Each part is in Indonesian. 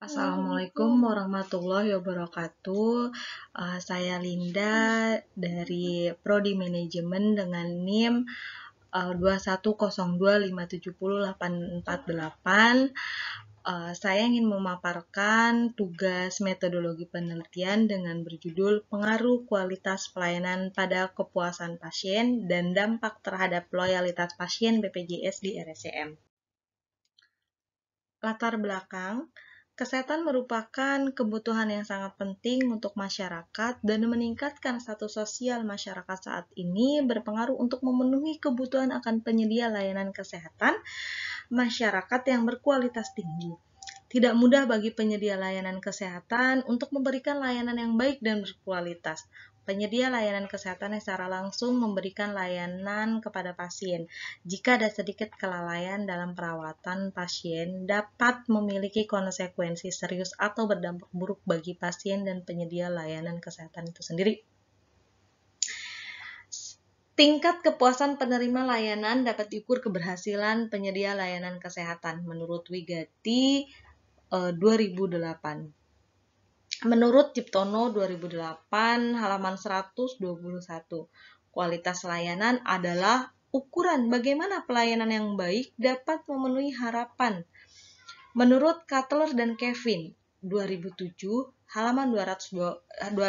Assalamualaikum warahmatullahi wabarakatuh. Saya Linda dari Prodi Manajemen dengan NIM 2102570848. Saya ingin memaparkan tugas metodologi penelitian dengan berjudul Pengaruh Kualitas Pelayanan pada Kepuasan Pasien dan Dampak Terhadap Loyalitas Pasien BPJS di RSCM. Latar belakang, kesehatan merupakan kebutuhan yang sangat penting untuk masyarakat dan meningkatkan status sosial masyarakat saat ini berpengaruh untuk memenuhi kebutuhan akan penyedia layanan kesehatan masyarakat yang berkualitas tinggi. Tidak mudah bagi penyedia layanan kesehatan untuk memberikan layanan yang baik dan berkualitas. Penyedia layanan kesehatan secara langsung memberikan layanan kepada pasien. Jika ada sedikit kelalaian dalam perawatan pasien, dapat memiliki konsekuensi serius atau berdampak buruk bagi pasien dan penyedia layanan kesehatan itu sendiri. Tingkat kepuasan penerima layanan dapat diukur keberhasilan penyedia layanan kesehatan menurut Wigati 2008. Menurut Ciptono 2008 halaman 121, kualitas layanan adalah ukuran bagaimana pelayanan yang baik dapat memenuhi harapan. Menurut Cutler dan Kevin 2007 halaman 255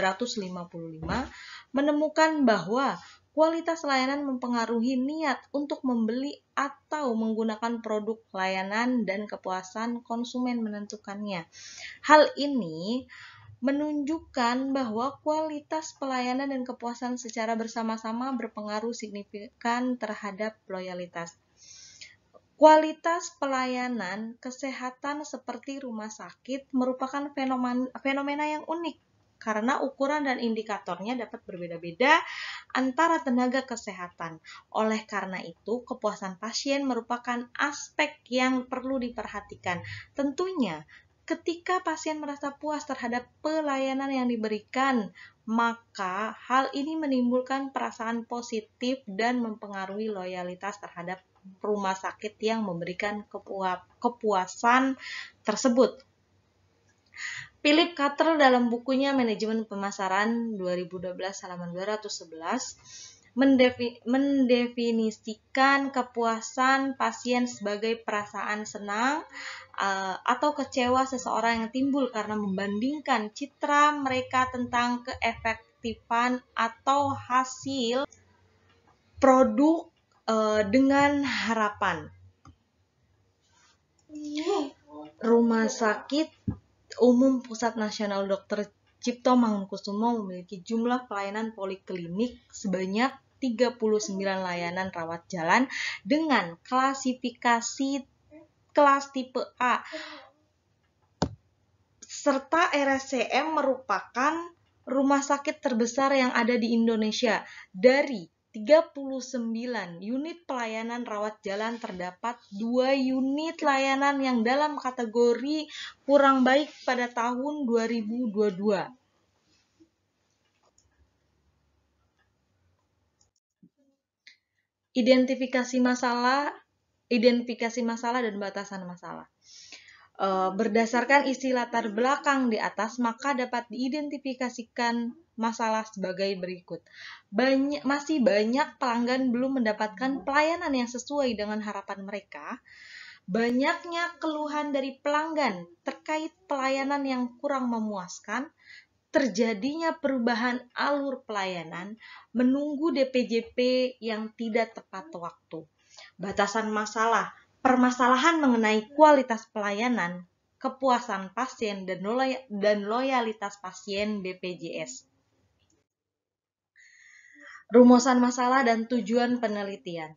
menemukan bahwa kualitas layanan mempengaruhi niat untuk membeli atau menggunakan produk layanan dan kepuasan konsumen menentukannya. Hal ini menunjukkan bahwa kualitas pelayanan dan kepuasan secara bersama-sama berpengaruh signifikan terhadap loyalitas. Kualitas pelayanan kesehatan seperti rumah sakit merupakan fenomena yang unik karena ukuran dan indikatornya dapat berbeda-beda antara tenaga kesehatan. Oleh karena itu, kepuasan pasien merupakan aspek yang perlu diperhatikan. Tentunya, ketika pasien merasa puas terhadap pelayanan yang diberikan, maka hal ini menimbulkan perasaan positif dan mempengaruhi loyalitas terhadap rumah sakit yang memberikan kepuasan tersebut. Philip Kotler dalam bukunya Manajemen Pemasaran 2012 halaman 211 mendefinisikan kepuasan pasien sebagai perasaan senang atau kecewa seseorang yang timbul karena membandingkan citra mereka tentang keefektifan atau hasil produk dengan harapan. Rumah Sakit Umum Pusat Nasional Dr. Cipto Mangunkusumo memiliki jumlah pelayanan poliklinik sebanyak 39 layanan rawat jalan dengan klasifikasi kelas tipe A, serta RSCM merupakan rumah sakit terbesar yang ada di Indonesia. Dari 39 unit pelayanan rawat jalan terdapat 2 unit layanan yang dalam kategori kurang baik pada tahun 2022. Identifikasi masalah dan batasan masalah. Berdasarkan isi latar belakang di atas, maka dapat diidentifikasikan masalah sebagai berikut. Masih banyak pelanggan belum mendapatkan pelayanan yang sesuai dengan harapan mereka. Banyaknya keluhan dari pelanggan terkait pelayanan yang kurang memuaskan. Terjadinya perubahan alur pelayanan, menunggu DPJP yang tidak tepat waktu. Batasan masalah, permasalahan mengenai kualitas pelayanan, kepuasan pasien, dan loyalitas pasien BPJS. Rumusan masalah dan tujuan penelitian.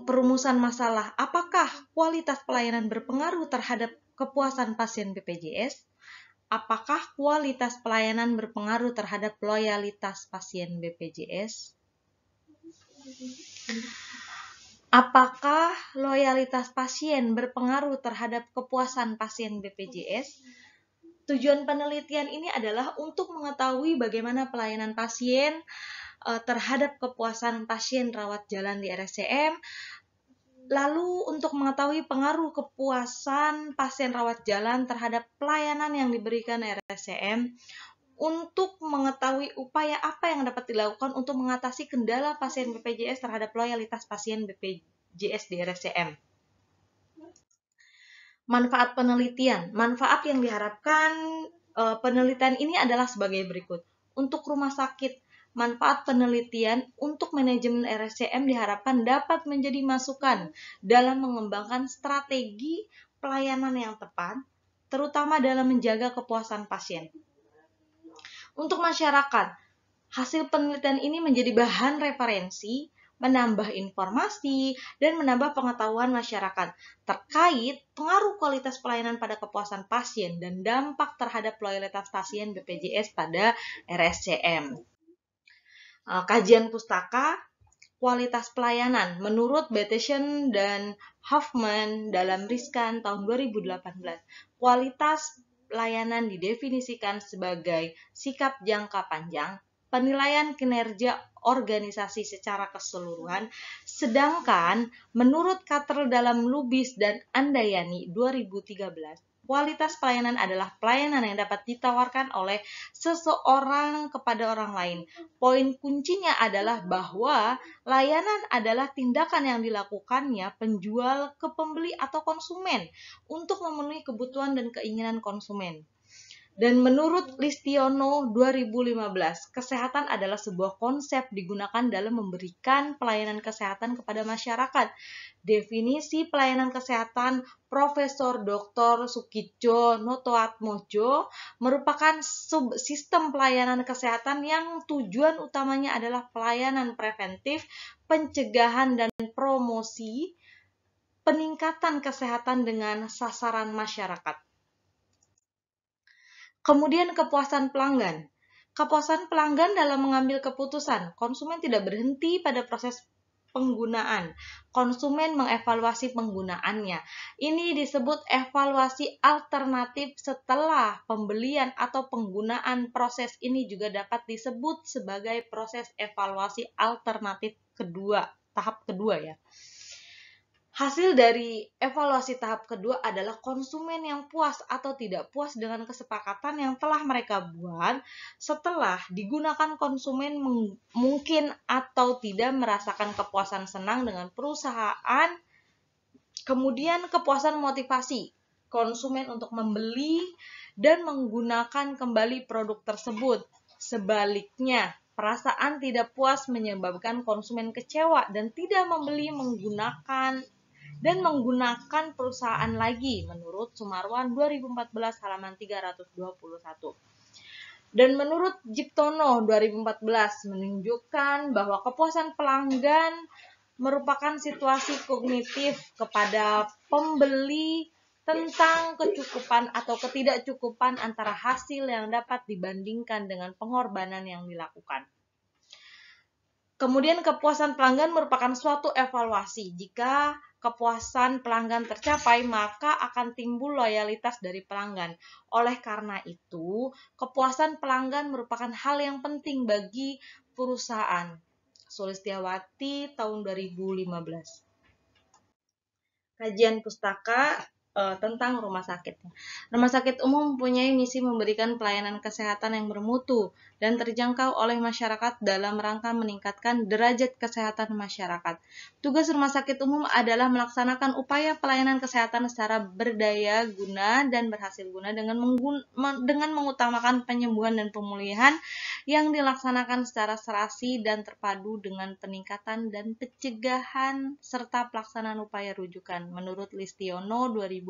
Perumusan masalah, apakah kualitas pelayanan berpengaruh terhadap kepuasan pasien BPJS? Apakah kualitas pelayanan berpengaruh terhadap loyalitas pasien BPJS? Apakah loyalitas pasien berpengaruh terhadap kepuasan pasien BPJS? Tujuan penelitian ini adalah untuk mengetahui bagaimana pelayanan pasien terhadap kepuasan pasien rawat jalan di RSCM Lalu untuk mengetahui pengaruh kepuasan pasien rawat jalan terhadap pelayanan yang diberikan RSCM, untuk mengetahui upaya apa yang dapat dilakukan untuk mengatasi kendala pasien BPJS terhadap loyalitas pasien BPJS di RSCM. Manfaat penelitian. Manfaat yang diharapkan penelitian ini adalah sebagai berikut. Untuk rumah sakit, manfaat penelitian untuk manajemen RSCM diharapkan dapat menjadi masukan dalam mengembangkan strategi pelayanan yang tepat, terutama dalam menjaga kepuasan pasien. Untuk masyarakat, hasil penelitian ini menjadi bahan referensi, menambah informasi, dan menambah pengetahuan masyarakat terkait pengaruh kualitas pelayanan pada kepuasan pasien dan dampak terhadap loyalitas pasien BPJS pada RSCM. Kajian pustaka, kualitas pelayanan menurut Bettesen dan Hoffman dalam Riskan tahun 2018. Kualitas pelayanan didefinisikan sebagai sikap jangka panjang, penilaian kinerja organisasi secara keseluruhan, sedangkan menurut Katrel dalam Lubis dan Andayani 2013, kualitas pelayanan adalah pelayanan yang dapat ditawarkan oleh seseorang kepada orang lain. Poin kuncinya adalah bahwa layanan adalah tindakan yang dilakukannya penjual ke pembeli atau konsumen untuk memenuhi kebutuhan dan keinginan konsumen. Dan menurut Listiono 2015, kesehatan adalah sebuah konsep digunakan dalam memberikan pelayanan kesehatan kepada masyarakat. Definisi pelayanan kesehatan Profesor Dr. Sukitjo Notoatmojo merupakan subsistem pelayanan kesehatan yang tujuan utamanya adalah pelayanan preventif, pencegahan dan promosi peningkatan kesehatan dengan sasaran masyarakat. Kemudian kepuasan pelanggan. Kepuasan pelanggan dalam mengambil keputusan. Konsumen tidak berhenti pada proses penggunaan. Konsumen mengevaluasi penggunaannya. Ini disebut evaluasi alternatif setelah pembelian atau penggunaan. Proses ini juga dapat disebut sebagai proses evaluasi alternatif kedua, tahap kedua ya. Hasil dari evaluasi tahap kedua adalah konsumen yang puas atau tidak puas dengan kesepakatan yang telah mereka buat setelah digunakan. Konsumen mungkin atau tidak merasakan kepuasan senang dengan perusahaan. Kemudian kepuasan motivasi konsumen untuk membeli dan menggunakan kembali produk tersebut. Sebaliknya, perasaan tidak puas menyebabkan konsumen kecewa dan tidak membeli dan menggunakan perusahaan lagi menurut Sumarwan 2014 halaman 321. Dan menurut Jiptono 2014 menunjukkan bahwa kepuasan pelanggan merupakan situasi kognitif kepada pembeli tentang kecukupan atau ketidakcukupan antara hasil yang dapat dibandingkan dengan pengorbanan yang dilakukan. Kemudian kepuasan pelanggan merupakan suatu evaluasi. Jika kepuasan pelanggan tercapai, maka akan timbul loyalitas dari pelanggan. Oleh karena itu, kepuasan pelanggan merupakan hal yang penting bagi perusahaan. Sulistiawati tahun 2015. Kajian pustaka tentang rumah sakit. Rumah sakit umum mempunyai misi memberikan pelayanan kesehatan yang bermutu dan terjangkau oleh masyarakat dalam rangka meningkatkan derajat kesehatan masyarakat. Tugas rumah sakit umum adalah melaksanakan upaya pelayanan kesehatan secara berdaya guna dan berhasil guna dengan mengutamakan penyembuhan dan pemulihan yang dilaksanakan secara serasi dan terpadu dengan peningkatan dan pencegahan serta pelaksanaan upaya rujukan menurut Listiono 2015.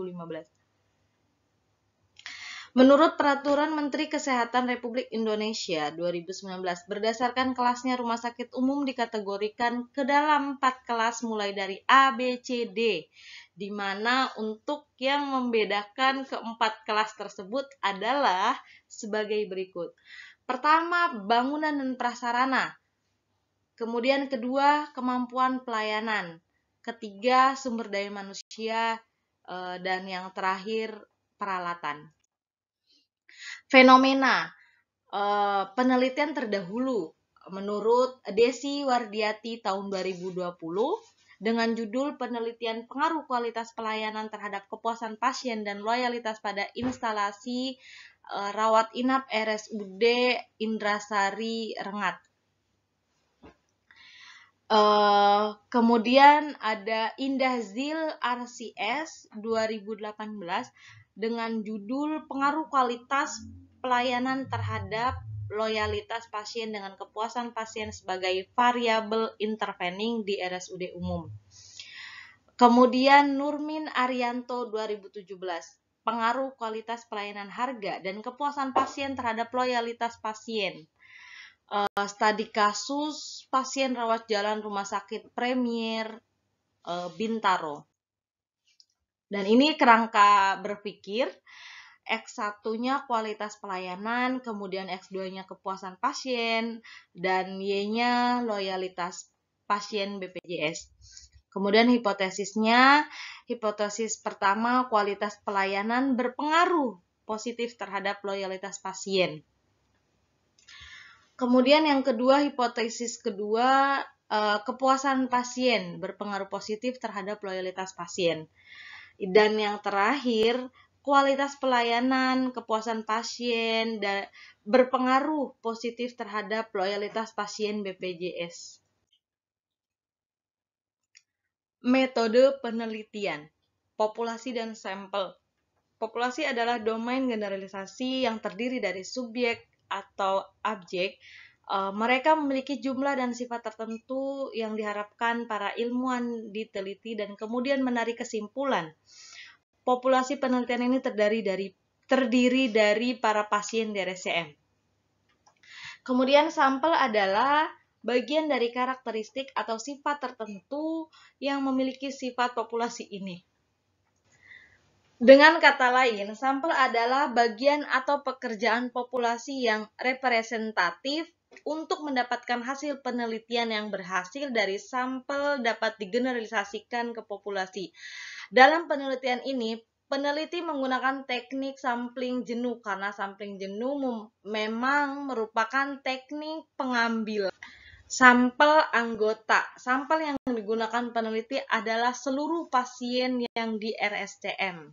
Menurut Peraturan Menteri Kesehatan Republik Indonesia 2019, berdasarkan kelasnya rumah sakit umum dikategorikan ke dalam 4 kelas mulai dari A, B, C, D, di mana untuk yang membedakan keempat kelas tersebut adalah sebagai berikut. Pertama, bangunan dan prasarana. Kemudian kedua, kemampuan pelayanan. Ketiga, sumber daya manusia. Dan yang terakhir, peralatan. Fenomena penelitian terdahulu menurut Desi Wardiati tahun 2020 dengan judul Penelitian Pengaruh Kualitas Pelayanan Terhadap Kepuasan Pasien dan Loyalitas pada Instalasi Rawat Inap RSUD Indrasari Rengat. Kemudian ada Indah Zil RCS 2018 dengan judul Pengaruh Kualitas Pelayanan Terhadap Loyalitas Pasien dengan Kepuasan Pasien sebagai Variabel Intervening di RSUD Umum. Kemudian Nurmin Arianto 2017, Pengaruh Kualitas Pelayanan Harga dan Kepuasan Pasien Terhadap Loyalitas Pasien. Studi kasus pasien rawat jalan Rumah Sakit Premier Bintaro. Dan ini kerangka berpikir, X1-nya kualitas pelayanan, kemudian X2-nya kepuasan pasien, dan Y-nya loyalitas pasien BPJS. Kemudian hipotesisnya, hipotesis pertama, kualitas pelayanan berpengaruh positif terhadap loyalitas pasien. Kemudian yang kedua, hipotesis kedua, kepuasan pasien berpengaruh positif terhadap loyalitas pasien. Dan yang terakhir, kualitas pelayanan, kepuasan pasien berpengaruh positif terhadap loyalitas pasien BPJS. Metode penelitian, populasi dan sampel. Populasi adalah domain generalisasi yang terdiri dari subjek atau objek. Mereka memiliki jumlah dan sifat tertentu yang diharapkan para ilmuwan diteliti dan kemudian menarik kesimpulan. Populasi penelitian ini terdiri dari para pasien di RSCM. Kemudian sampel adalah bagian dari karakteristik atau sifat tertentu yang memiliki sifat populasi ini. Dengan kata lain, sampel adalah bagian atau pekerjaan populasi yang representatif untuk mendapatkan hasil penelitian yang berhasil dari sampel dapat digeneralisasikan ke populasi. Dalam penelitian ini, peneliti menggunakan teknik sampling jenuh karena sampling jenuh memang merupakan teknik pengambilan sampel anggota. Sampel yang digunakan peneliti adalah seluruh pasien yang di RSCM.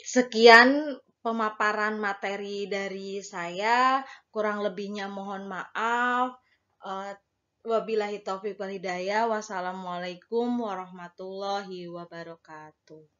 Sekian pemaparan materi dari saya, kurang lebihnya mohon maaf. Wabillahi taufiq wal hidayah. Wassalamualaikum warahmatullahi wabarakatuh.